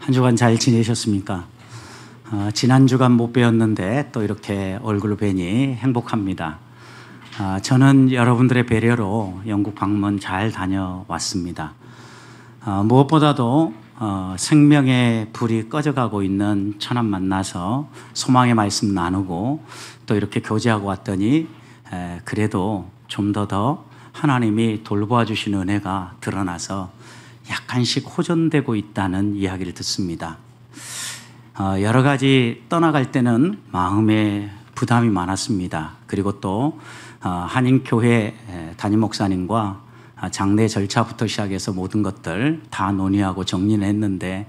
한 주간 잘 지내셨습니까? 지난 주간 못 뵈었는데 또 이렇게 얼굴을 뵈니 행복합니다. 저는 여러분들의 배려로 영국 방문 잘 다녀왔습니다. 무엇보다도 생명의 불이 꺼져가고 있는 처남 만나서 소망의 말씀 나누고 또 이렇게 교제하고 왔더니 그래도 좀 더 하나님이 돌보아 주신 은혜가 드러나서 약간씩 호전되고 있다는 이야기를 듣습니다. 여러 가지 떠나갈 때는 마음에 부담이 많았습니다. 그리고 또 한인교회 담임 목사님과 장례 절차부터 시작해서 모든 것들 다 논의하고 정리는 했는데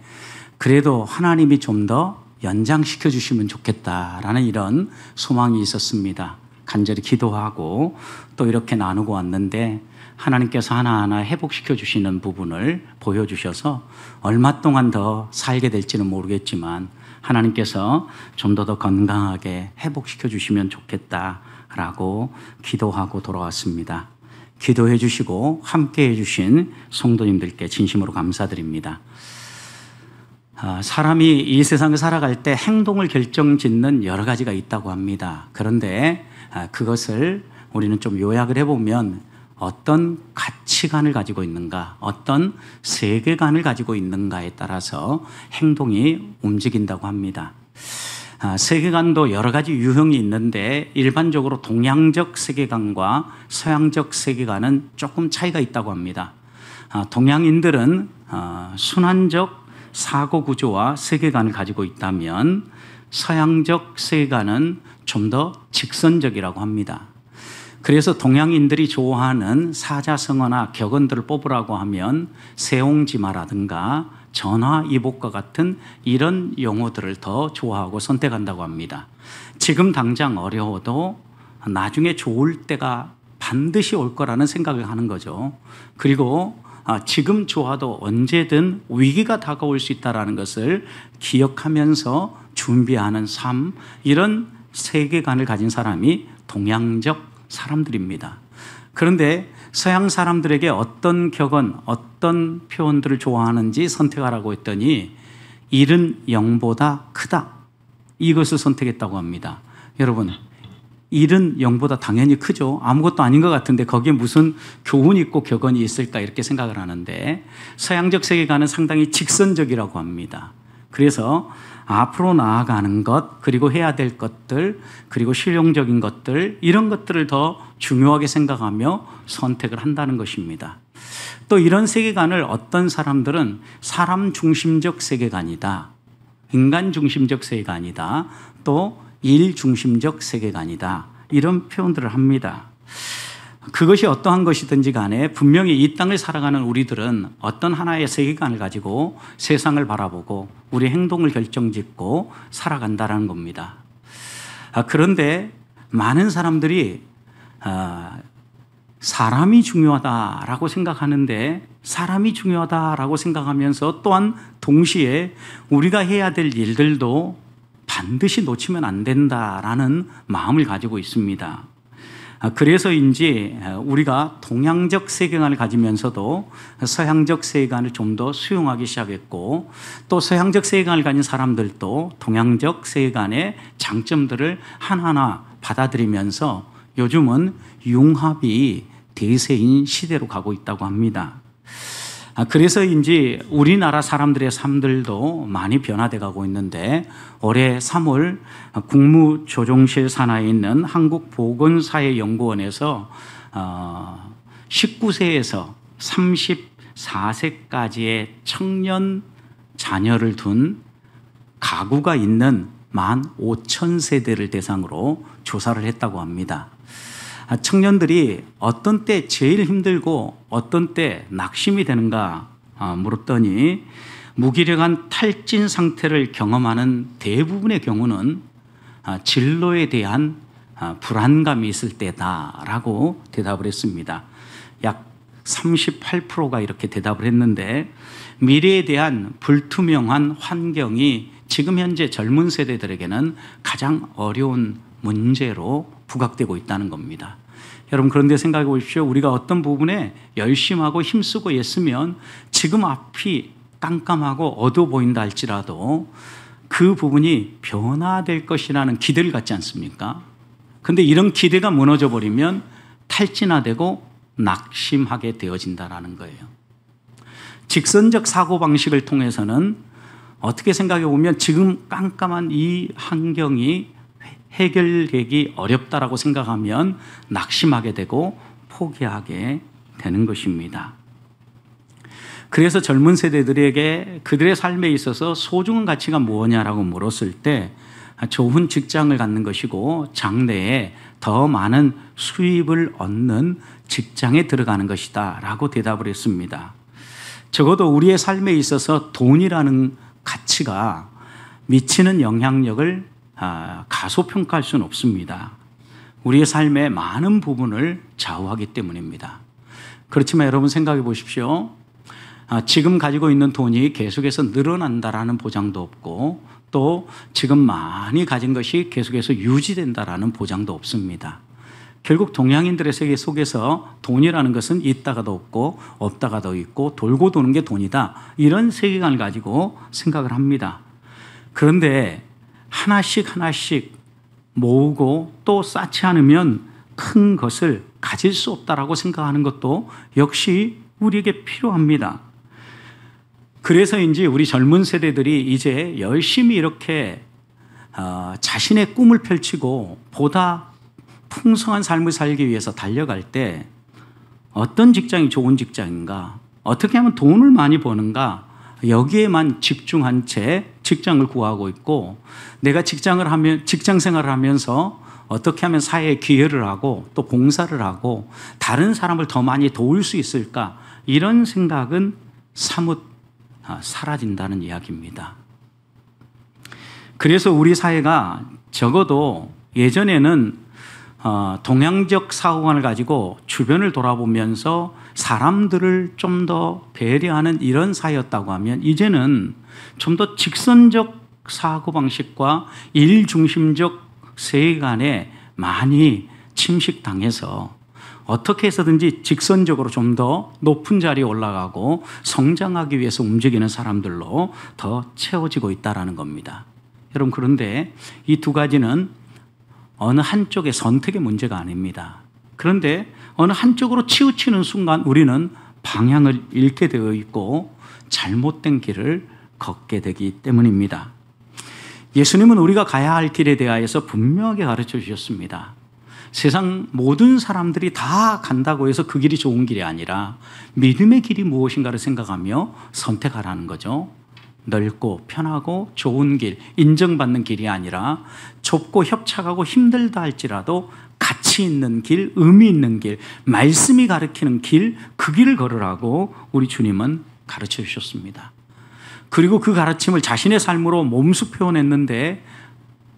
그래도 하나님이 좀 더 연장시켜 주시면 좋겠다라는 이런 소망이 있었습니다. 간절히 기도하고 또 이렇게 나누고 왔는데 하나님께서 하나하나 회복시켜 주시는 부분을 보여주셔서 얼마 동안 더 살게 될지는 모르겠지만 하나님께서 좀 더 건강하게 회복시켜 주시면 좋겠다라고 기도하고 돌아왔습니다. 기도해 주시고 함께 해 주신 성도님들께 진심으로 감사드립니다. 사람이 이 세상을 살아갈 때 행동을 결정짓는 여러 가지가 있다고 합니다. 그런데 그것을 우리는 좀 요약을 해보면 어떤 가치관을 가지고 있는가, 어떤 세계관을 가지고 있는가에 따라서 행동이 움직인다고 합니다. 세계관도 여러 가지 유형이 있는데 일반적으로 동양적 세계관과 서양적 세계관은 조금 차이가 있다고 합니다. 동양인들은 순환적 사고 구조와 세계관을 가지고 있다면 서양적 세계관은 좀 더 직선적이라고 합니다. 그래서 동양인들이 좋아하는 사자성어나 격언들을 뽑으라고 하면 세옹지마라든가 전화이복과 같은 이런 용어들을 더 좋아하고 선택한다고 합니다. 지금 당장 어려워도 나중에 좋을 때가 반드시 올 거라는 생각을 하는 거죠. 그리고 지금 좋아도 언제든 위기가 다가올 수 있다는 것을 기억하면서 준비하는 삶, 이런 세계관을 가진 사람이 동양적 사람들입니다. 그런데 서양 사람들에게 어떤 격언, 어떤 표현들을 좋아하는지 선택하라고 했더니 일은 영보다 크다, 이것을 선택했다고 합니다. 여러분, 일은 영보다 당연히 크죠. 아무것도 아닌 것 같은데 거기에 무슨 교훈이 있고 격언이 있을까 이렇게 생각을 하는데 서양적 세계관은 상당히 직선적이라고 합니다. 그래서 앞으로 나아가는 것, 그리고 해야 될 것들, 그리고 실용적인 것들, 이런 것들을 더 중요하게 생각하며 선택을 한다는 것입니다. 또 이런 세계관을 어떤 사람들은 사람 중심적 세계관이다, 인간 중심적 세계관이다, 또 일 중심적 세계관이다, 이런 표현들을 합니다. 그것이 어떠한 것이든지 간에 분명히 이 땅을 살아가는 우리들은 어떤 하나의 세계관을 가지고 세상을 바라보고 우리 행동을 결정짓고 살아간다는 겁니다. 그런데 많은 사람들이 사람이 중요하다라고 생각하는데 사람이 중요하다라고 생각하면서 또한 동시에 우리가 해야 될 일들도 반드시 놓치면 안 된다라는 마음을 가지고 있습니다. 그래서인지 우리가 동양적 세계관을 가지면서도 서양적 세계관을 좀 더 수용하기 시작했고 또 서양적 세계관을 가진 사람들도 동양적 세계관의 장점들을 하나하나 받아들이면서 요즘은 융합이 대세인 시대로 가고 있다고 합니다. 그래서인지 우리나라 사람들의 삶들도 많이 변화돼 가고 있는데 올해 3월 국무조정실 산하에 있는 한국보건사회연구원에서 19세에서 34세까지의 청년 자녀를 둔 가구가 있는 15,000세대를 대상으로 조사를 했다고 합니다. 청년들이 어떤 때 제일 힘들고 어떤 때 낙심이 되는가 물었더니 무기력한 탈진 상태를 경험하는 대부분의 경우는 진로에 대한 불안감이 있을 때다라고 대답을 했습니다. 약 38%가 이렇게 대답을 했는데 미래에 대한 불투명한 환경이 지금 현재 젊은 세대들에게는 가장 어려운 문제로 부각되고 있다는 겁니다. 여러분, 그런데 생각해 보십시오. 우리가 어떤 부분에 열심하고 힘쓰고 애쓰면 지금 앞이 깜깜하고 어두워 보인다 할지라도 그 부분이 변화될 것이라는 기대를 갖지 않습니까? 근데 이런 기대가 무너져 버리면 탈진화되고 낙심하게 되어진다는 거예요. 직선적 사고방식을 통해서는 어떻게 생각해 보면 지금 깜깜한 이 환경이 해결되기 어렵다라고 생각하면 낙심하게 되고 포기하게 되는 것입니다. 그래서 젊은 세대들에게 그들의 삶에 있어서 소중한 가치가 뭐냐라고 물었을 때 좋은 직장을 갖는 것이고 장래에 더 많은 수입을 얻는 직장에 들어가는 것이다 라고 대답을 했습니다. 적어도 우리의 삶에 있어서 돈이라는 가치가 미치는 영향력을 가소평가할 수는 없습니다. 우리의 삶의 많은 부분을 좌우하기 때문입니다. 그렇지만 여러분 생각해 보십시오. 지금 가지고 있는 돈이 계속해서 늘어난다라는 보장도 없고 또 지금 많이 가진 것이 계속해서 유지된다라는 보장도 없습니다. 결국 동양인들의 세계 속에서 돈이라는 것은 있다가도 없고 없다가도 있고 돌고 도는 게 돈이다. 이런 세계관을 가지고 생각을 합니다. 그런데 하나씩 모으고 또 쌓지 않으면 큰 것을 가질 수 없다라고 생각하는 것도 역시 우리에게 필요합니다. 그래서인지 우리 젊은 세대들이 이제 열심히 이렇게 자신의 꿈을 펼치고 보다 풍성한 삶을 살기 위해서 달려갈 때 어떤 직장이 좋은 직장인가, 어떻게 하면 돈을 많이 버는가, 여기에만 집중한 채 직장을 구하고 있고 내가 직장 생활을 하면서 어떻게 하면 사회에 기여를 하고 또 봉사를 하고 다른 사람을 더 많이 도울 수 있을까, 이런 생각은 사뭇 사라진다는 이야기입니다. 그래서 우리 사회가 적어도 예전에는 동양적 사고관을 가지고 주변을 돌아보면서 사람들을 좀 더 배려하는 이런 사회였다고 하면 이제는 좀 더 직선적 사고방식과 일중심적 세계관에 많이 침식당해서 어떻게 해서든지 직선적으로 좀 더 높은 자리에 올라가고 성장하기 위해서 움직이는 사람들로 더 채워지고 있다는 겁니다. 여러분, 그런데 이 두 가지는 어느 한쪽의 선택의 문제가 아닙니다. 그런데 어느 한쪽으로 치우치는 순간 우리는 방향을 잃게 되어 있고 잘못된 길을 걷게 되기 때문입니다. 예수님은 우리가 가야 할 길에 대하여서 분명하게 가르쳐 주셨습니다. 세상 모든 사람들이 다 간다고 해서 그 길이 좋은 길이 아니라 믿음의 길이 무엇인가를 생각하며 선택하라는 거죠. 넓고 편하고 좋은 길, 인정받는 길이 아니라 좁고 협착하고 힘들다 할지라도 가치 있는 길, 의미 있는 길, 말씀이 가르치는 길, 그 길을 걸으라고 우리 주님은 가르쳐 주셨습니다. 그리고 그 가르침을 자신의 삶으로 몸소 표현했는데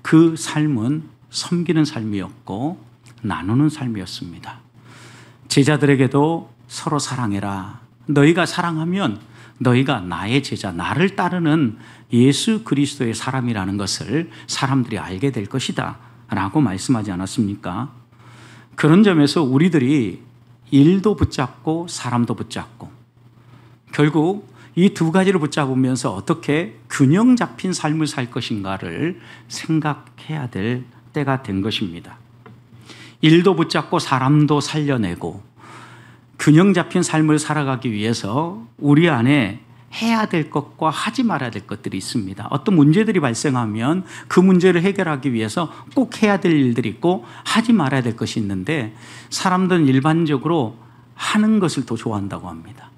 그 삶은 섬기는 삶이었고 나누는 삶이었습니다. 제자들에게도 서로 사랑해라. 너희가 사랑하면 너희가 나의 제자, 나를 따르는 예수 그리스도의 사람이라는 것을 사람들이 알게 될 것이다 라고 말씀하지 않았습니까? 그런 점에서 우리들이 일도 붙잡고 사람도 붙잡고 결국 이 두 가지를 붙잡으면서 어떻게 균형 잡힌 삶을 살 것인가를 생각해야 될 때가 된 것입니다. 일도 붙잡고 사람도 살려내고 균형 잡힌 삶을 살아가기 위해서 우리 안에 해야 될 것과 하지 말아야 될 것들이 있습니다. 어떤 문제들이 발생하면 그 문제를 해결하기 위해서 꼭 해야 될 일들이 있고 하지 말아야 될 것이 있는데 사람들은 일반적으로 하는 것을 더 좋아한다고 합니다.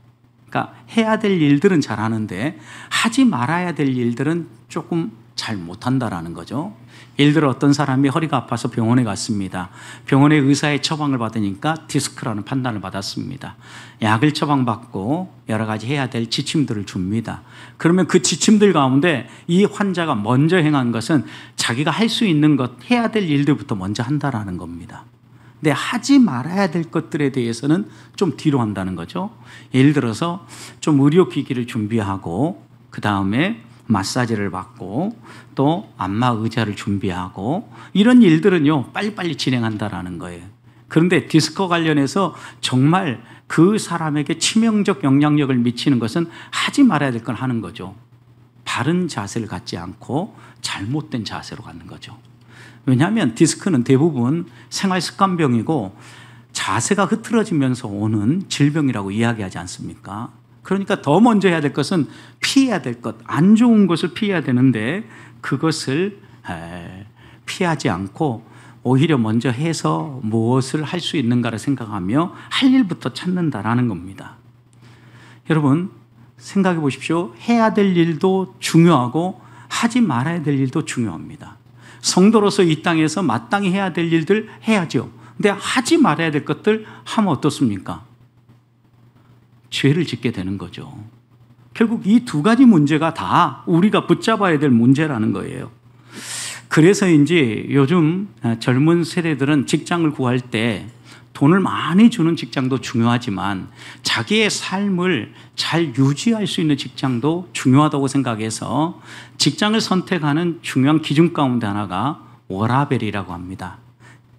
그러니까 해야 될 일들은 잘하는데 하지 말아야 될 일들은 조금 잘 못한다라는 거죠. 예를 들어 어떤 사람이 허리가 아파서 병원에 갔습니다. 병원에 의사의 처방을 받으니까 디스크라는 판단을 받았습니다. 약을 처방받고 여러 가지 해야 될 지침들을 줍니다. 그러면 그 지침들 가운데 이 환자가 먼저 행한 것은 자기가 할 수 있는 것, 해야 될 일들부터 먼저 한다라는 겁니다. 근데 하지 말아야 될 것들에 대해서는 좀 뒤로 한다는 거죠. 예를 들어서 좀 의료기기를 준비하고 그 다음에 마사지를 받고 또 안마 의자를 준비하고 이런 일들은요 빨리빨리 진행한다라는 거예요. 그런데 디스크 관련해서 정말 그 사람에게 치명적 영향력을 미치는 것은 하지 말아야 될 건 하는 거죠. 바른 자세를 갖지 않고 잘못된 자세로 갖는 거죠. 왜냐하면 디스크는 대부분 생활 습관병이고 자세가 흐트러지면서 오는 질병이라고 이야기하지 않습니까? 그러니까 더 먼저 해야 될 것은 피해야 될 것, 안 좋은 것을 피해야 되는데 그것을 피하지 않고 오히려 먼저 해서 무엇을 할 수 있는가를 생각하며 할 일부터 찾는다라는 겁니다. 여러분 생각해 보십시오. 해야 될 일도 중요하고 하지 말아야 될 일도 중요합니다. 성도로서 이 땅에서 마땅히 해야 될 일들 해야죠. 근데 하지 말아야 될 것들 하면 어떻습니까? 죄를 짓게 되는 거죠. 결국 이 두 가지 문제가 다 우리가 붙잡아야 될 문제라는 거예요. 그래서인지 요즘 젊은 세대들은 직장을 구할 때 돈을 많이 주는 직장도 중요하지만 자기의 삶을 잘 유지할 수 있는 직장도 중요하다고 생각해서 직장을 선택하는 중요한 기준 가운데 하나가 워라밸이라고 합니다.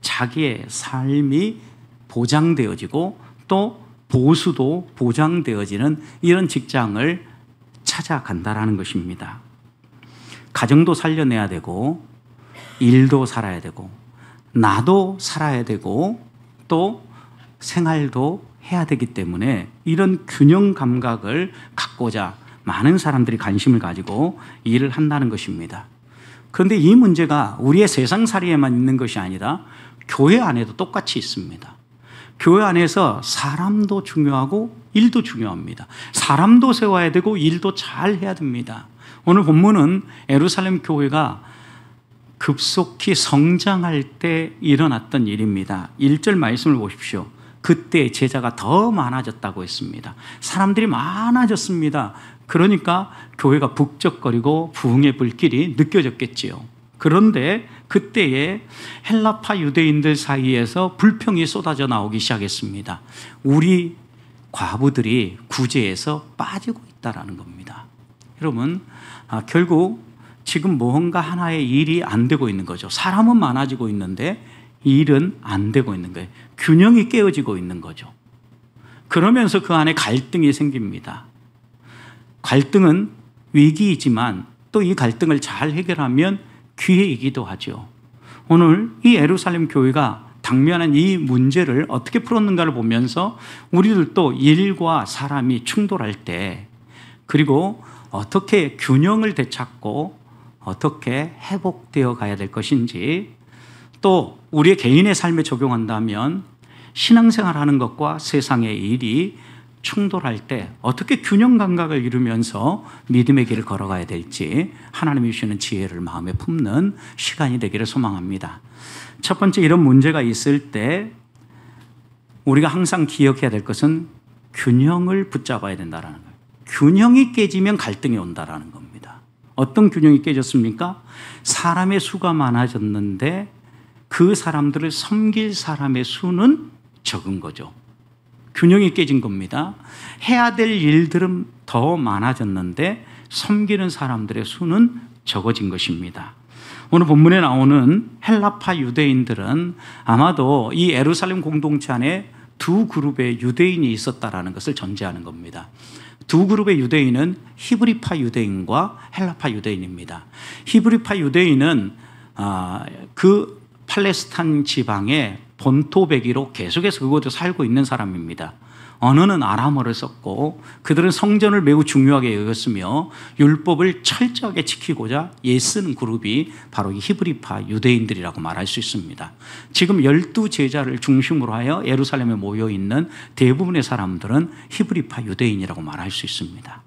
자기의 삶이 보장되어지고 또 보수도 보장되어지는 이런 직장을 찾아간다라는 것입니다. 가정도 살려내야 되고 일도 살아야 되고 나도 살아야 되고 또 생활도 해야 되기 때문에 이런 균형 감각을 갖고자 많은 사람들이 관심을 가지고 일을 한다는 것입니다. 그런데 이 문제가 우리의 세상살이에만 있는 것이 아니라 교회 안에도 똑같이 있습니다. 교회 안에서 사람도 중요하고 일도 중요합니다. 사람도 세워야 되고 일도 잘 해야 됩니다. 오늘 본문은 예루살렘 교회가 급속히 성장할 때 일어났던 일입니다. 1절 말씀을 보십시오. 그때 제자가 더 많아졌다고 했습니다. 사람들이 많아졌습니다. 그러니까 교회가 북적거리고 부흥의 불길이 느껴졌겠지요. 그런데 그때에 헬라파 유대인들 사이에서 불평이 쏟아져 나오기 시작했습니다. 우리 과부들이 구제에서 빠지고 있다는 겁니다. 여러분, 결국 지금 뭔가 하나의 일이 안 되고 있는 거죠. 사람은 많아지고 있는데 일은 안 되고 있는 거예요. 균형이 깨어지고 있는 거죠. 그러면서 그 안에 갈등이 생깁니다. 갈등은 위기이지만 또 이 갈등을 잘 해결하면 기회이기도 하죠. 오늘 이 예루살렘 교회가 당면한 이 문제를 어떻게 풀었는가를 보면서 우리들도 일과 사람이 충돌할 때 그리고 어떻게 균형을 되찾고 어떻게 회복되어 가야 될 것인지 또 우리의 개인의 삶에 적용한다면 신앙생활하는 것과 세상의 일이 충돌할 때 어떻게 균형 감각을 이루면서 믿음의 길을 걸어가야 될지 하나님이 주시는 지혜를 마음에 품는 시간이 되기를 소망합니다. 첫 번째 이런 문제가 있을 때 우리가 항상 기억해야 될 것은 균형을 붙잡아야 된다는 거예요. 균형이 깨지면 갈등이 온다는 겁니다. 어떤 균형이 깨졌습니까? 사람의 수가 많아졌는데 그 사람들을 섬길 사람의 수는 적은 거죠. 균형이 깨진 겁니다. 해야 될 일들은 더 많아졌는데 섬기는 사람들의 수는 적어진 것입니다. 오늘 본문에 나오는 헬라파 유대인들은 아마도 이 예루살렘 공동체 안에 두 그룹의 유대인이 있었다라는 것을 전제하는 겁니다. 두 그룹의 유대인은 히브리파 유대인과 헬라파 유대인입니다. 히브리파 유대인은 그 팔레스타인 지방의 본토배기로 계속해서 그곳에 살고 있는 사람입니다. 언어는 아람어를 썼고 그들은 성전을 매우 중요하게 여겼으며 율법을 철저하게 지키고자 애쓰는 그룹이 바로 이 히브리파 유대인들이라고 말할 수 있습니다. 지금 12제자를 중심으로 하여 예루살렘에 모여있는 대부분의 사람들은 히브리파 유대인이라고 말할 수 있습니다.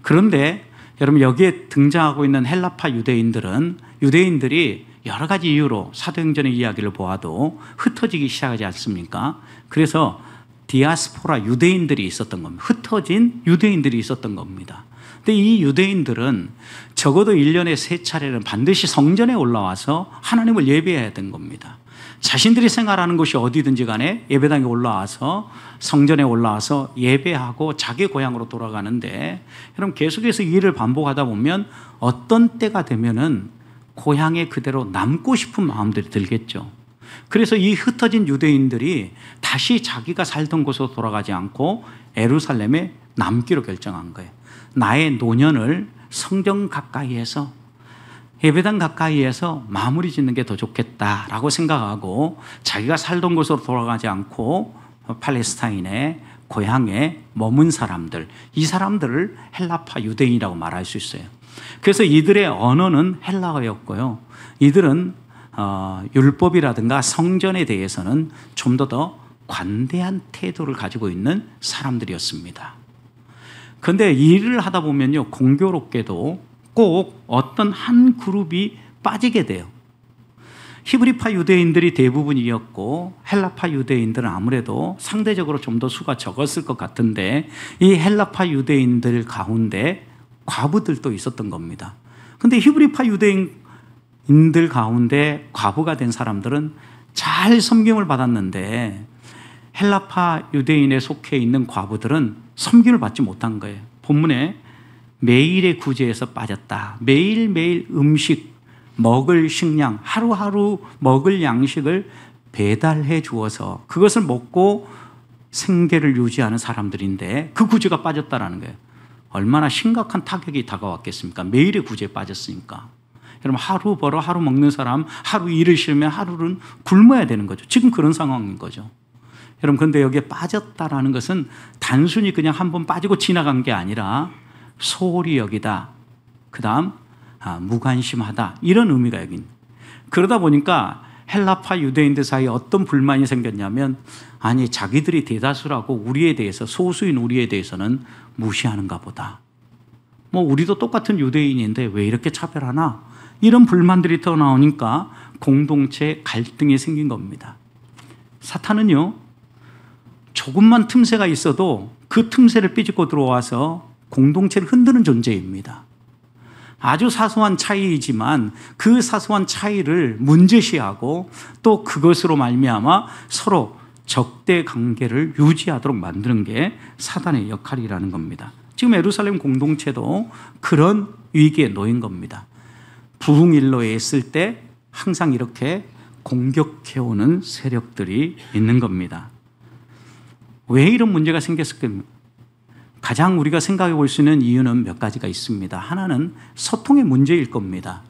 그런데 여러분 여기에 등장하고 있는 헬라파 유대인들이 여러 가지 이유로 사도행전의 이야기를 보아도 흩어지기 시작하지 않습니까? 그래서 디아스포라 유대인들이 있었던 겁니다. 흩어진 유대인들이 있었던 겁니다. 근데 이 유대인들은 적어도 1년에 3차례는 반드시 성전에 올라와서 하나님을 예배해야 된 겁니다. 자신들이 생활하는 곳이 어디든지 간에 예배당에 올라와서 성전에 올라와서 예배하고 자기 고향으로 돌아가는데 여러분 계속해서 이 일을 반복하다 보면 어떤 때가 되면은 고향에 그대로 남고 싶은 마음들이 들겠죠. 그래서 이 흩어진 유대인들이 다시 자기가 살던 곳으로 돌아가지 않고 예루살렘에 남기로 결정한 거예요. 나의 노년을 성전 가까이에서, 예배당 가까이에서 마무리 짓는 게 더 좋겠다라고 생각하고 자기가 살던 곳으로 돌아가지 않고 팔레스타인의 고향에 머문 사람들, 이 사람들을 헬라파 유대인이라고 말할 수 있어요. 그래서 이들의 언어는 헬라어였고요. 이들은 율법이라든가 성전에 대해서는 좀 더 관대한 태도를 가지고 있는 사람들이었습니다. 그런데 일을 하다 보면요, 공교롭게도 꼭 어떤 한 그룹이 빠지게 돼요. 히브리파 유대인들이 대부분이었고 헬라파 유대인들은 아무래도 상대적으로 좀 더 수가 적었을 것 같은데, 이 헬라파 유대인들 가운데 과부들도 있었던 겁니다. 그런데 히브리파 유대인들 가운데 과부가 된 사람들은 잘 섬김을 받았는데 헬라파 유대인에 속해 있는 과부들은 섬김을 받지 못한 거예요. 본문에 매일의 구제에서 빠졌다. 매일매일 음식, 먹을 식량, 하루하루 먹을 양식을 배달해 주어서 그것을 먹고 생계를 유지하는 사람들인데 그 구제가 빠졌다라는 거예요. 얼마나 심각한 타격이 다가왔겠습니까? 매일의 구제에 빠졌으니까. 여러분, 하루 벌어 하루 먹는 사람, 하루 일을 쉬면 하루는 굶어야 되는 거죠. 지금 그런 상황인 거죠. 여러분, 그런데 여기에 빠졌다라는 것은 단순히 그냥 한번 빠지고 지나간 게 아니라 소홀히 여기다, 그 다음 무관심하다, 이런 의미가 여긴. 그러다 보니까 헬라파 유대인들 사이에 어떤 불만이 생겼냐면, 아니 자기들이 대다수라고 우리에 대해서, 소수인 우리에 대해서는 무시하는가 보다. 뭐 우리도 똑같은 유대인인데 왜 이렇게 차별하나? 이런 불만들이 더 나오니까 공동체 갈등이 생긴 겁니다. 사탄은요, 조금만 틈새가 있어도 그 틈새를 삐집고 들어와서 공동체를 흔드는 존재입니다. 아주 사소한 차이이지만 그 사소한 차이를 문제시하고 또 그것으로 말미암아 서로 적대 관계를 유지하도록 만드는 게 사단의 역할이라는 겁니다. 지금 예루살렘 공동체도 그런 위기에 놓인 겁니다. 부흥일로에 있을 때 항상 이렇게 공격해오는 세력들이 있는 겁니다. 왜 이런 문제가 생겼을까요? 가장 우리가 생각해 볼 수 있는 이유는 몇 가지가 있습니다. 하나는 소통의 문제일 겁니다.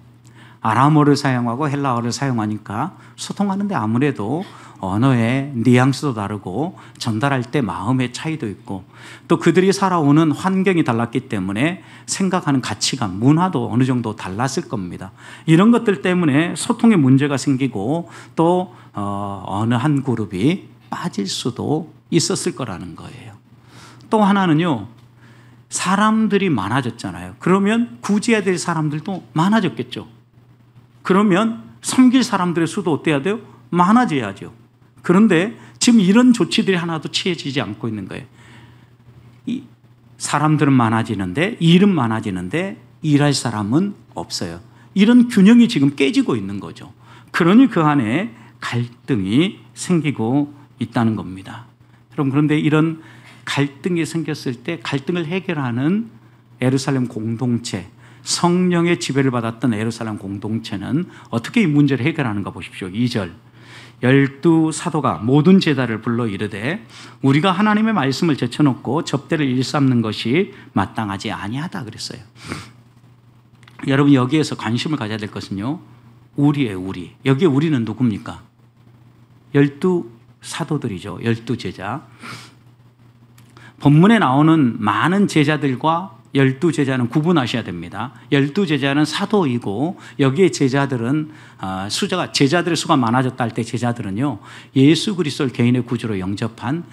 아람어를 사용하고 헬라어를 사용하니까 소통하는데 아무래도 언어의 뉘앙스도 다르고 전달할 때 마음의 차이도 있고 또 그들이 살아오는 환경이 달랐기 때문에 생각하는 가치관, 문화도 어느 정도 달랐을 겁니다. 이런 것들 때문에 소통의 문제가 생기고 또 어느 한 그룹이 빠질 수도 있었을 거라는 거예요. 또 하나는요, 사람들이 많아졌잖아요. 그러면 구제해야 될 사람들도 많아졌겠죠. 그러면 섬길 사람들의 수도 어때야 돼요? 많아져야죠. 그런데 지금 이런 조치들이 하나도 취해지지 않고 있는 거예요. 이 사람들은 많아지는데, 일은 많아지는데 일할 사람은 없어요. 이런 균형이 지금 깨지고 있는 거죠. 그러니 그 안에 갈등이 생기고 있다는 겁니다. 여러분, 그런데 이런 갈등이 생겼을 때 갈등을 해결하는 예루살렘 공동체, 성령의 지배를 받았던 예루살렘 공동체는 어떻게 이 문제를 해결하는가 보십시오. 2절, 12 사도가 모든 제자를 불러 이르되 우리가 하나님의 말씀을 제쳐놓고 접대를 일삼는 것이 마땅하지 아니하다 그랬어요. 여러분, 여기에서 관심을 가져야 될 것은요, 우리예요. 우리. 여기에 우리는 누굽니까? 12 사도들이죠. 12 제자. 본문에 나오는 많은 제자들과 12 제자는 구분하셔야 됩니다. 12 제자는 사도이고 여기에 제자들은 제자들의 수가 많아졌다 할 때 제자들은요, 예수 그리스도를 개인의 구주로 영접한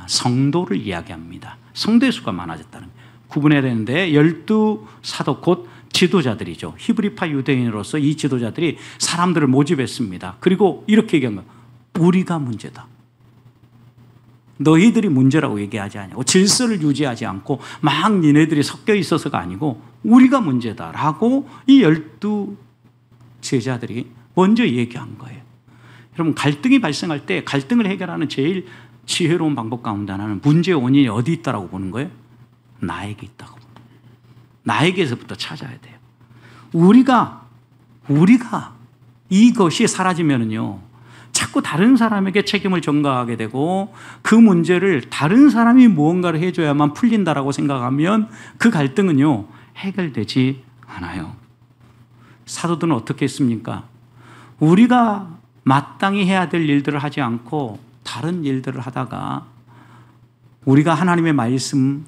성도를 이야기합니다. 성도의 수가 많아졌다는 거예요. 구분해야 되는데 12 사도 곧 지도자들이죠. 히브리파 유대인으로서 이 지도자들이 사람들을 모집했습니다. 그리고 이렇게 얘기한 거예요. 우리가 문제다. 너희들이 문제라고 얘기하지 않냐고, 질서를 유지하지 않고 막 니네들이 섞여 있어서가 아니고 우리가 문제다라고 이 12 제자들이 먼저 얘기한 거예요. 여러분, 갈등이 발생할 때 갈등을 해결하는 제일 지혜로운 방법 가운데 하나는 문제의 원인이 어디 있다라고 보는 거예요? 나에게 있다고. 나에게서부터 찾아야 돼요. 우리가 이것이 사라지면은요, 자꾸 다른 사람에게 책임을 전가하게 되고 그 문제를 다른 사람이 무언가를 해줘야만 풀린다라고 생각하면 그 갈등은요, 해결되지 않아요. 사도들은 어떻게 했습니까? 우리가 마땅히 해야 될 일들을 하지 않고 다른 일들을 하다가 우리가 하나님의 말씀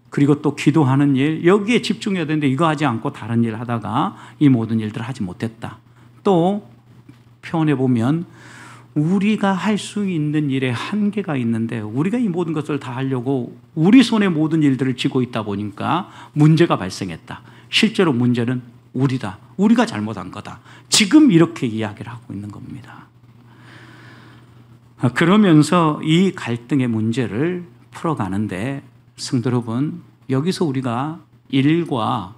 그리고 또 기도하는 일, 여기에 집중해야 되는데 이거 하지 않고 다른 일 하다가 이 모든 일들을 하지 못했다. 또 표현해 보면 우리가 할 수 있는 일에 한계가 있는데 우리가 이 모든 것을 다 하려고 우리 손에 모든 일들을 쥐고 있다 보니까 문제가 발생했다. 실제로 문제는 우리다. 우리가 잘못한 거다. 지금 이렇게 이야기를 하고 있는 겁니다. 그러면서 이 갈등의 문제를 풀어가는데 성도 여러분, 여기서 우리가 일과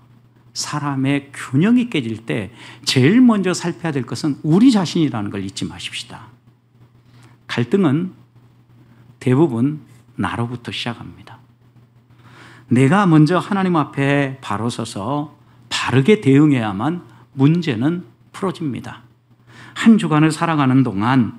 사람의 균형이 깨질 때 제일 먼저 살펴야 될 것은 우리 자신이라는 걸 잊지 마십시다. 갈등은 대부분 나로부터 시작합니다. 내가 먼저 하나님 앞에 바로 서서 바르게 대응해야만 문제는 풀어집니다. 한 주간을 살아가는 동안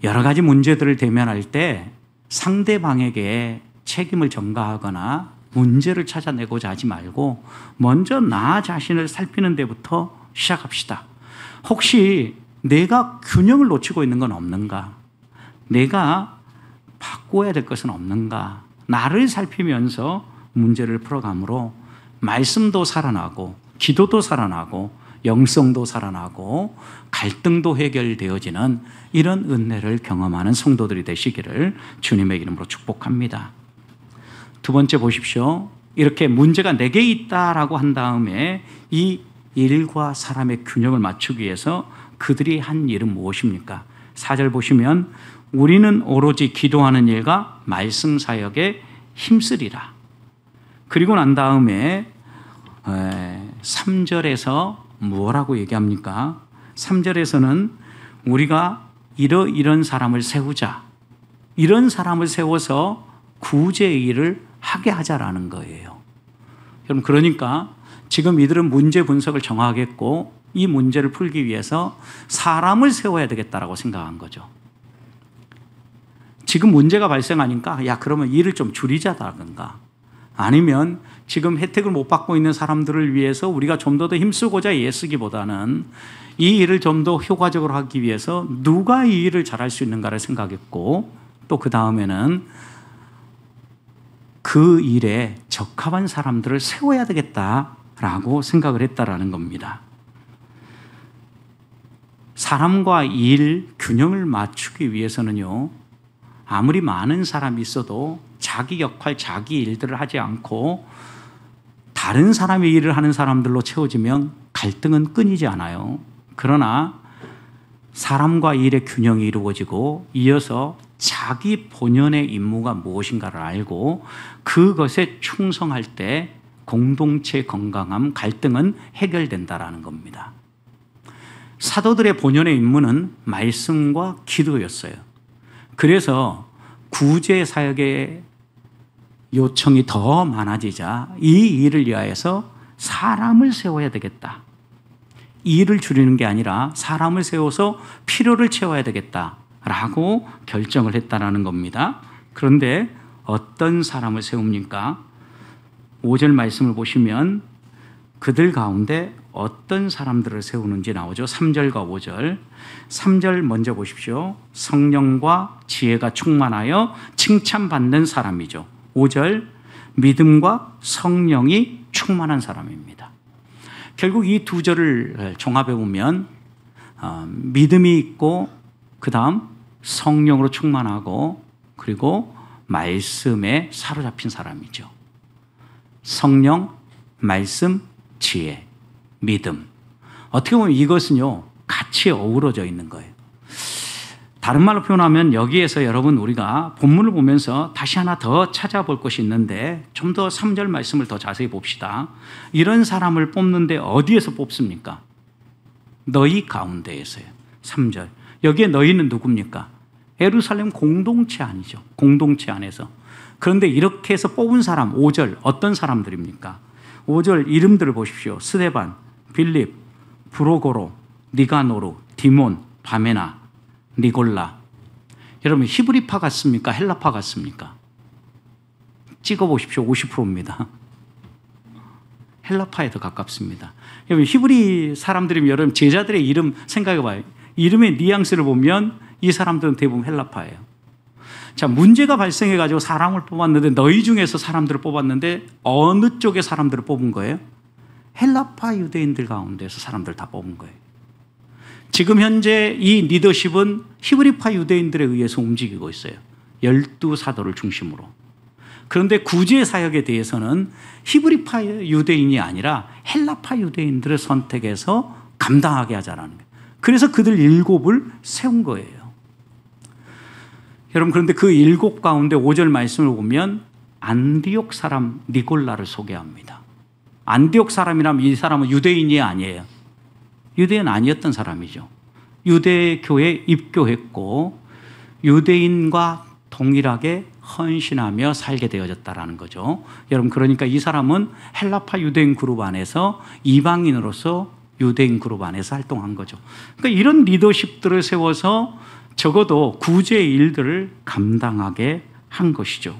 여러 가지 문제들을 대면할 때 상대방에게 책임을 전가하거나 문제를 찾아내고자 하지 말고 먼저 나 자신을 살피는 데부터 시작합시다. 혹시 내가 균형을 놓치고 있는 건 없는가? 내가 바꿔야 될 것은 없는가? 나를 살피면서 문제를 풀어가므로 말씀도 살아나고 기도도 살아나고 영성도 살아나고 갈등도 해결되어지는 이런 은혜를 경험하는 성도들이 되시기를 주님의 이름으로 축복합니다. 두 번째 보십시오. 이렇게 문제가 내게 있다라고 한 다음에 이 일과 사람의 균형을 맞추기 위해서 그들이 한 일은 무엇입니까? 4절 보시면 우리는 오로지 기도하는 일과 말씀 사역에 힘쓰리라. 그리고 난 다음에 3절에서 뭐라고 얘기합니까? 3절에서는 우리가 이런 사람을 세우자. 이런 사람을 세워서 구제의 일을 하게 하자라는 거예요. 여러분, 그러니까 지금 이들은 문제 분석을 정확하게 했고 이 문제를 풀기 위해서 사람을 세워야 되겠다라고 생각한 거죠. 지금 문제가 발생하니까 야, 그러면 일을 좀 줄이자라든가 아니면 지금 혜택을 못 받고 있는 사람들을 위해서 우리가 좀 더 힘쓰고자 애쓰기보다는 이 일을 좀 더 효과적으로 하기 위해서 누가 이 일을 잘할 수 있는가를 생각했고 또 그 다음에는 그 일에 적합한 사람들을 세워야 되겠다라고 생각을 했다라는 겁니다. 사람과 일 균형을 맞추기 위해서는요, 아무리 많은 사람이 있어도 자기 역할, 자기 일들을 하지 않고 다른 사람의 일을 하는 사람들로 채워지면 갈등은 끊이지 않아요. 그러나 사람과 일의 균형이 이루어지고 이어서 자기 본연의 임무가 무엇인가를 알고 그것에 충성할 때 공동체 건강함, 갈등은 해결된다라는 겁니다. 사도들의 본연의 임무는 말씀과 기도였어요. 그래서 구제 사역의 요청이 더 많아지자 이 일을 위하여서 사람을 세워야 되겠다. 일을 줄이는 게 아니라 사람을 세워서 필요를 채워야 되겠다라고 결정을 했다라는 겁니다. 그런데 어떤 사람을 세웁니까? 5절 말씀을 보시면 그들 가운데 어떤 사람들을 세우는지 나오죠. 3절과 5절. 3절 먼저 보십시오. 성령과 지혜가 충만하여 칭찬받는 사람이죠. 5절 믿음과 성령이 충만한 사람입니다. 결국 이 두 절을 종합해 보면 믿음이 있고 그 다음 성령으로 충만하고 그리고 말씀에 사로잡힌 사람이죠. 성령, 말씀, 지혜, 믿음. 어떻게 보면 이것은요, 같이 어우러져 있는 거예요. 다른 말로 표현하면 여기에서 여러분 우리가 본문을 보면서 다시 하나 더 찾아볼 것이 있는데 좀 더 3절 말씀을 더 자세히 봅시다. 이런 사람을 뽑는데 어디에서 뽑습니까? 너희 가운데에서요. 3절. 여기에 너희는 누굽니까? 예루살렘 공동체 아니죠. 공동체 안에서. 그런데 이렇게 해서 뽑은 사람 5절 어떤 사람들입니까? 5절 이름들을 보십시오. 스데반, 빌립, 브로고로, 니가노루, 디몬, 바메나. 니골라. 여러분 히브리파 같습니까? 헬라파 같습니까? 찍어보십시오. 50%입니다. 헬라파에 더 가깝습니다. 여러분 히브리 사람들이면 여러분 제자들의 이름 생각해봐요. 이름의 뉘앙스를 보면 이 사람들은 대부분 헬라파예요. 자, 문제가 발생해가지고 사람을 뽑았는데 너희 중에서 사람들을 뽑았는데 어느 쪽의 사람들을 뽑은 거예요? 헬라파 유대인들 가운데서 사람들 다 뽑은 거예요. 지금 현재 이 리더십은 히브리파 유대인들에 의해서 움직이고 있어요. 12사도를 중심으로. 그런데 구제 사역에 대해서는 히브리파 유대인이 아니라 헬라파 유대인들을 선택해서 감당하게 하자라는 거예요. 그래서 그들 7을 세운 거예요. 여러분 그런데 그 7 가운데 5절 말씀을 보면 안디옥 사람 니골라를 소개합니다. 안디옥 사람이라면 이 사람은 유대인이 아니에요. 유대인 아니었던 사람이죠. 유대교에 입교했고 유대인과 동일하게 헌신하며 살게 되어졌다라는 거죠. 여러분 그러니까 이 사람은 헬라파 유대인 그룹 안에서 이방인으로서 유대인 그룹 안에서 활동한 거죠. 그러니까 이런 리더십들을 세워서 적어도 구제의 일들을 감당하게 한 것이죠.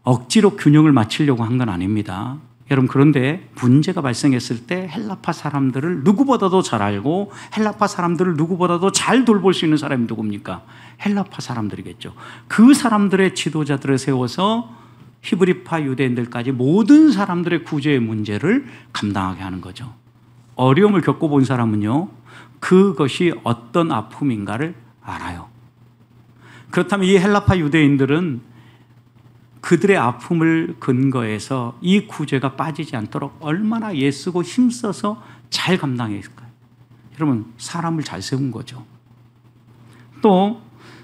억지로 균형을 맞추려고 한 건 아닙니다. 여러분 그런데 문제가 발생했을 때 헬라파 사람들을 누구보다도 잘 알고 헬라파 사람들을 누구보다도 잘 돌볼 수 있는 사람이 누굽니까? 헬라파 사람들이겠죠. 그 사람들의 지도자들을 세워서 히브리파 유대인들까지 모든 사람들의 구제의 문제를 감당하게 하는 거죠. 어려움을 겪어본 사람은요, 그것이 어떤 아픔인가를 알아요. 그렇다면 이 헬라파 유대인들은 그들의 아픔을 근거해서 이 구제가 빠지지 않도록 얼마나 애쓰고 힘써서 잘 감당했을까요? 여러분 사람을 잘 세운 거죠. 또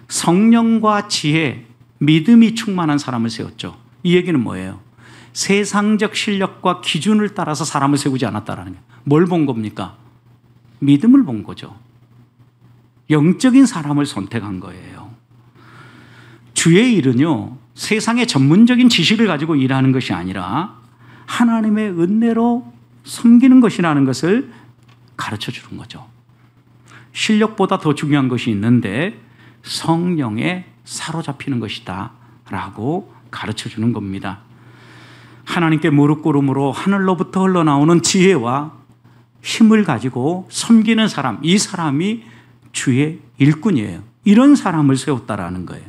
성령과 지혜, 믿음이 충만한 사람을 세웠죠. 이 얘기는 뭐예요? 세상적 실력과 기준을 따라서 사람을 세우지 않았다라는 거예요. 뭘 본 겁니까? 믿음을 본 거죠. 영적인 사람을 선택한 거예요. 주의 일은요, 세상의 전문적인 지식을 가지고 일하는 것이 아니라 하나님의 은혜로 섬기는 것이라는 것을 가르쳐 주는 거죠. 실력보다 더 중요한 것이 있는데 성령에 사로잡히는 것이다 라고 가르쳐 주는 겁니다. 하나님께 무릎 꿇음으로 하늘로부터 흘러나오는 지혜와 힘을 가지고 섬기는 사람, 이 사람이 주의 일꾼이에요. 이런 사람을 세웠다라는 거예요.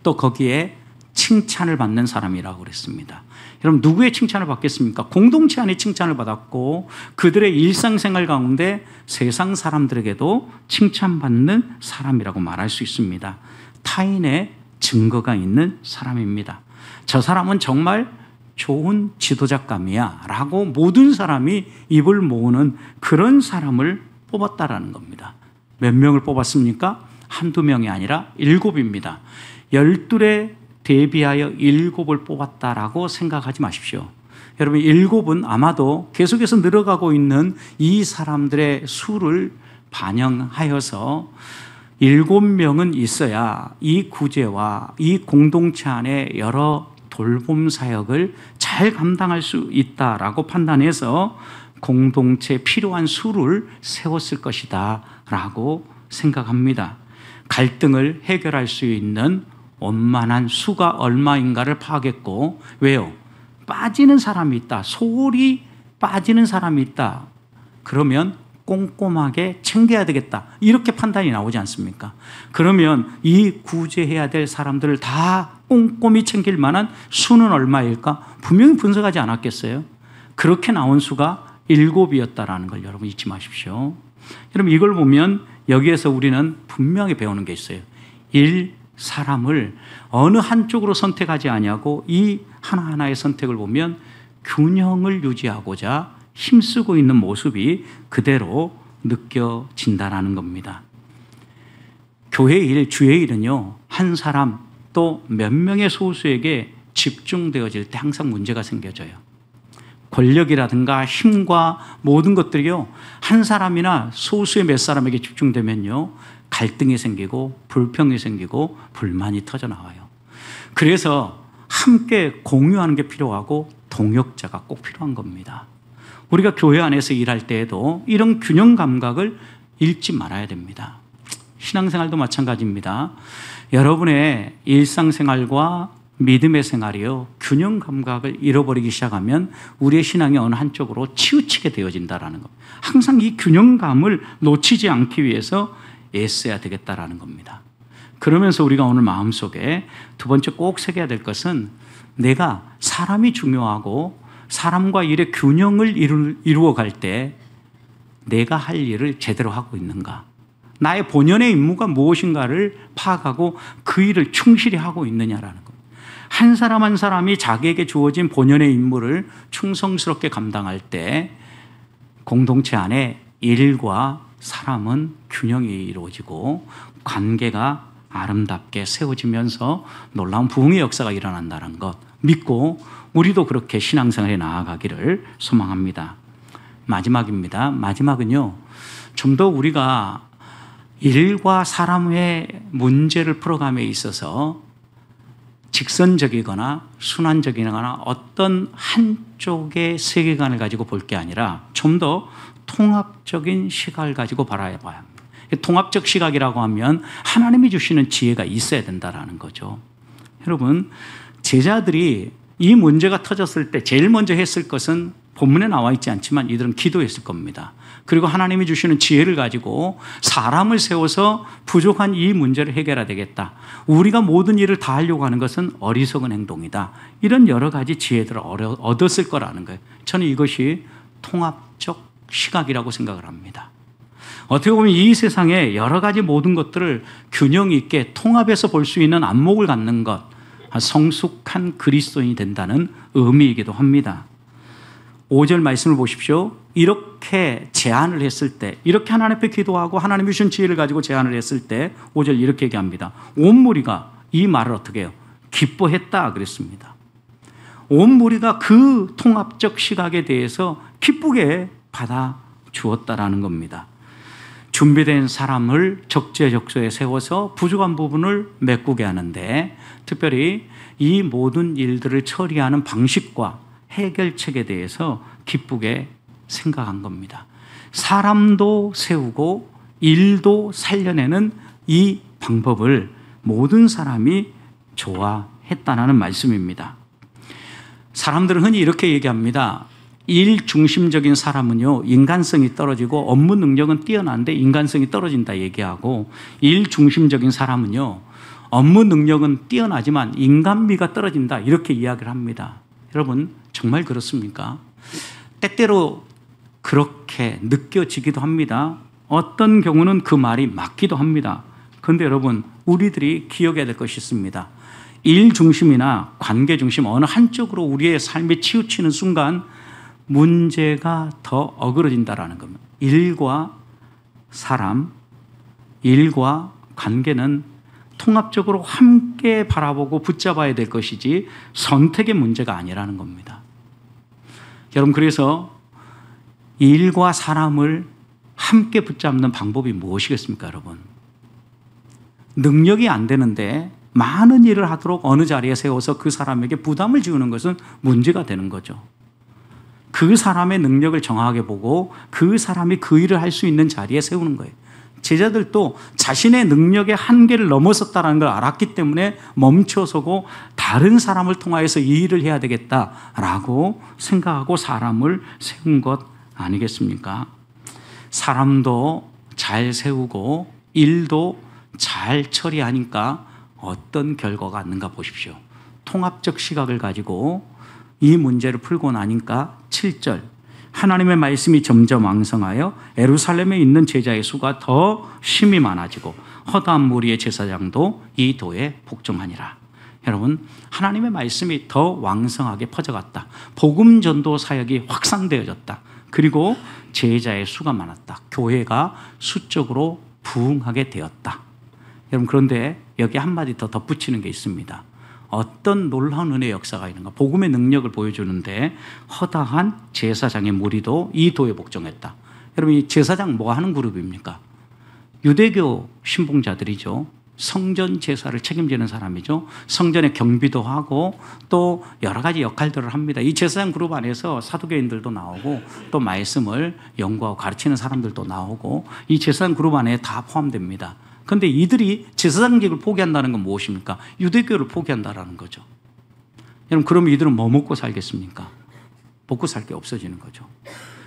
또 거기에 칭찬을 받는 사람이라고 그랬습니다. 여러분 누구의 칭찬을 받겠습니까? 공동체 안에 칭찬을 받았고 그들의 일상생활 가운데 세상 사람들에게도 칭찬받는 사람이라고 말할 수 있습니다. 타인의 증거가 있는 사람입니다. 저 사람은 정말 좋은 지도자감이야 라고 모든 사람이 입을 모으는 그런 사람을 뽑았다라는 겁니다. 몇 명을 뽑았습니까? 한두 명이 아니라 7입니다. 12에 대비하여 7을 뽑았다라고 생각하지 마십시오. 여러분 7은 아마도 계속해서 늘어가고 있는 이 사람들의 수를 반영하여서 7명은 있어야 이 구제와 이 공동체 안에 여러 돌봄 사역을 잘 감당할 수 있다라고 판단해서 공동체에 필요한 수를 세웠을 것이다 라고 생각합니다. 갈등을 해결할 수 있는 원만한 수가 얼마인가를 파악했고, 왜요? 빠지는 사람이 있다, 소홀히 빠지는 사람이 있다, 그러면 꼼꼼하게 챙겨야 되겠다, 이렇게 판단이 나오지 않습니까? 그러면 이 구제해야 될 사람들을 다 꼼꼼히 챙길 만한 수는 얼마일까? 분명히 분석하지 않았겠어요? 그렇게 나온 수가 7이었다라는 걸 여러분 잊지 마십시오. 여러분 이걸 보면 여기에서 우리는 분명히 배우는 게 있어요. 사람을 어느 한쪽으로 선택하지 아니하고 이 하나하나의 선택을 보면 균형을 유지하고자 힘쓰고 있는 모습이 그대로 느껴진다라는 겁니다. 교회 일, 주의 일은요, 한 사람 또 몇 명의 소수에게 집중되어질 때 항상 문제가 생겨져요. 권력이라든가 힘과 모든 것들이요, 한 사람이나 소수의 몇 사람에게 집중되면요, 갈등이 생기고 불평이 생기고 불만이 터져나와요. 그래서 함께 공유하는 게 필요하고 동역자가 꼭 필요한 겁니다. 우리가 교회 안에서 일할 때에도 이런 균형 감각을 잃지 말아야 됩니다. 신앙생활도 마찬가지입니다. 여러분의 일상생활과 믿음의 생활이요, 균형 감각을 잃어버리기 시작하면 우리의 신앙이 어느 한쪽으로 치우치게 되어진다는 것. 항상 이 균형감을 놓치지 않기 위해서 애써야 되겠다라는 겁니다. 그러면서 우리가 오늘 마음속에 두 번째 꼭 새겨야 될 것은, 내가 사람이 중요하고 사람과 일의 균형을 이루어 갈 때 내가 할 일을 제대로 하고 있는가, 나의 본연의 임무가 무엇인가를 파악하고 그 일을 충실히 하고 있느냐라는 것. 한 사람 한 사람이 자기에게 주어진 본연의 임무를 충성스럽게 감당할 때 공동체 안에 일과 사람은 균형이 이루어지고 관계가 아름답게 세워지면서 놀라운 부흥의 역사가 일어난다는 것 믿고 우리도 그렇게 신앙생활에 나아가기를 소망합니다. 마지막입니다. 마지막은요, 좀 더 우리가 일과 사람의 문제를 풀어감에 있어서 직선적이거나 순환적이거나 어떤 한쪽의 세계관을 가지고 볼 게 아니라 좀 더 통합적인 시각을 가지고 바라봐야 합니다. 통합적 시각이라고 하면 하나님이 주시는 지혜가 있어야 된다는 거죠. 여러분, 제자들이 이 문제가 터졌을 때 제일 먼저 했을 것은 본문에 나와 있지 않지만 이들은 기도했을 겁니다. 그리고 하나님이 주시는 지혜를 가지고 사람을 세워서 부족한 이 문제를 해결해야 되겠다. 우리가 모든 일을 다 하려고 하는 것은 어리석은 행동이다. 이런 여러 가지 지혜들을 얻었을 거라는 거예요. 저는 이것이 통합적 시각이라고 생각을 합니다. 어떻게 보면 이 세상에 여러 가지 모든 것들을 균형 있게 통합해서 볼 수 있는 안목을 갖는 것, 성숙한 그리스도인이 된다는 의미이기도 합니다. 5절 말씀을 보십시오. 이렇게 제안을 했을 때, 이렇게 하나님 앞에 기도하고 하나님이 주신 지혜를 가지고 제안을 했을 때 5절 이렇게 얘기합니다. 온 무리가 이 말을 어떻게 해요? 기뻐했다 그랬습니다. 온 무리가 그 통합적 시각에 대해서 기쁘게 받아 주었다라는 겁니다. 준비된 사람을 적재적소에 세워서 부족한 부분을 메꾸게 하는데, 특별히 이 모든 일들을 처리하는 방식과 해결책에 대해서 기쁘게 생각한 겁니다. 사람도 세우고 일도 살려내는 이 방법을 모든 사람이 좋아했다는 말씀입니다. 사람들은 흔히 이렇게 얘기합니다. 일 중심적인 사람은요, 인간성이 떨어지고 업무 능력은 뛰어난데 인간성이 떨어진다 얘기하고, 일 중심적인 사람은요, 업무 능력은 뛰어나지만 인간미가 떨어진다 이렇게 이야기를 합니다. 여러분, 정말 그렇습니까? 때때로 그렇게 느껴지기도 합니다. 어떤 경우는 그 말이 맞기도 합니다. 그런데 여러분, 우리들이 기억해야 될 것이 있습니다. 일 중심이나 관계 중심 어느 한쪽으로 우리의 삶이 치우치는 순간 문제가 더 어그러진다라는 겁니다. 일과 사람, 일과 관계는 통합적으로 함께 바라보고 붙잡아야 될 것이지 선택의 문제가 아니라는 겁니다. 여러분, 그래서 일과 사람을 함께 붙잡는 방법이 무엇이겠습니까, 여러분? 능력이 안 되는데 많은 일을 하도록 어느 자리에 세워서 그 사람에게 부담을 지우는 것은 문제가 되는 거죠. 그 사람의 능력을 정확하게 보고 그 사람이 그 일을 할 수 있는 자리에 세우는 거예요. 제자들도 자신의 능력의 한계를 넘어섰다는 걸 알았기 때문에 멈춰서고 다른 사람을 통하여서 이 일을 해야 되겠다라고 생각하고 사람을 세운 것 아니겠습니까? 사람도 잘 세우고 일도 잘 처리하니까 어떤 결과가 왔는가 보십시오. 통합적 시각을 가지고 이 문제를 풀고 나니까 7절, 하나님의 말씀이 점점 왕성하여 예루살렘에 있는 제자의 수가 더 심히 많아지고 허다한 무리의 제사장도 이 도에 복종하니라. 여러분, 하나님의 말씀이 더 왕성하게 퍼져갔다. 복음 전도 사역이 확산되어졌다. 그리고 제자의 수가 많았다. 교회가 수적으로 부흥하게 되었다. 여러분, 그런데 여기 한마디 더 덧붙이는 게 있습니다. 어떤 놀라운 은혜의 역사가 있는가? 복음의 능력을 보여주는데 허다한 제사장의 무리도 이 도에 복종했다. 여러분, 이 제사장 뭐 하는 그룹입니까? 유대교 신봉자들이죠. 성전 제사를 책임지는 사람이죠. 성전의 경비도 하고 또 여러 가지 역할들을 합니다. 이 제사장 그룹 안에서 사두개인들도 나오고 또 말씀을 연구하고 가르치는 사람들도 나오고 이 제사장 그룹 안에 다 포함됩니다. 그런데 이들이 제사장직을 포기한다는 건 무엇입니까? 유대교를 포기한다는 거죠. 여러분, 그러면 이들은 뭐 먹고 살겠습니까? 먹고 살 게 없어지는 거죠.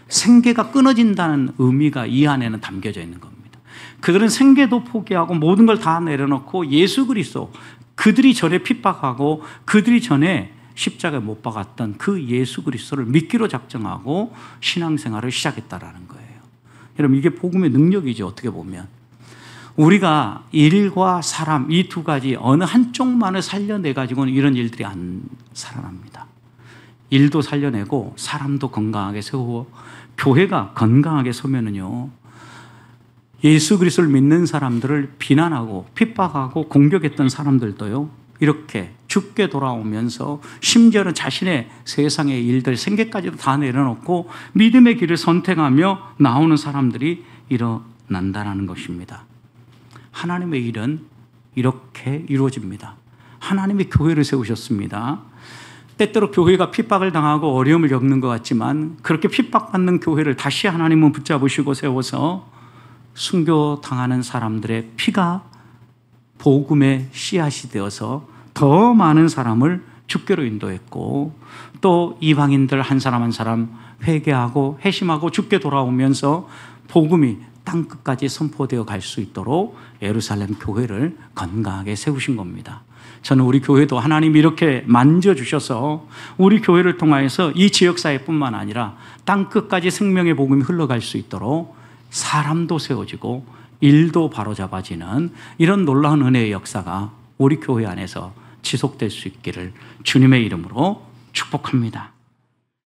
생계가 끊어진다는 의미가 이 안에는 담겨져 있는 겁니다. 그들은 생계도 포기하고 모든 걸 다 내려놓고 예수 그리스도, 그들이 전에 핍박하고 그들이 전에 십자가에 못 박았던 그 예수 그리스도를 믿기로 작정하고 신앙생활을 시작했다라는 거예요. 여러분, 이게 복음의 능력이죠. 어떻게 보면 우리가 일과 사람 이 두 가지 어느 한쪽만을 살려내 가지고는 이런 일들이 안 살아납니다. 일도 살려내고 사람도 건강하게 세우고 교회가 건강하게 서면은요, 예수 그리스도를 믿는 사람들을 비난하고 핍박하고 공격했던 사람들도요, 이렇게 죽게 돌아오면서 심지어는 자신의 세상의 일들, 생계까지도 다 내려놓고 믿음의 길을 선택하며 나오는 사람들이 일어난다는 것입니다. 하나님의 일은 이렇게 이루어집니다. 하나님이 교회를 세우셨습니다. 때때로 교회가 핍박을 당하고 어려움을 겪는 것 같지만 그렇게 핍박받는 교회를 다시 하나님은 붙잡으시고 세워서 순교당하는 사람들의 피가 복음의 씨앗이 되어서 더 많은 사람을 주께로 인도했고, 또 이방인들 한 사람 한 사람 회개하고 회심하고 주께 돌아오면서 복음이 땅끝까지 선포되어 갈 수 있도록 예루살렘 교회를 건강하게 세우신 겁니다. 저는 우리 교회도 하나님이 이렇게 만져주셔서 우리 교회를 통하여서 이 지역사회뿐만 아니라 땅끝까지 생명의 복음이 흘러갈 수 있도록 사람도 세워지고 일도 바로잡아지는 이런 놀라운 은혜의 역사가 우리 교회 안에서 지속될 수 있기를 주님의 이름으로 축복합니다.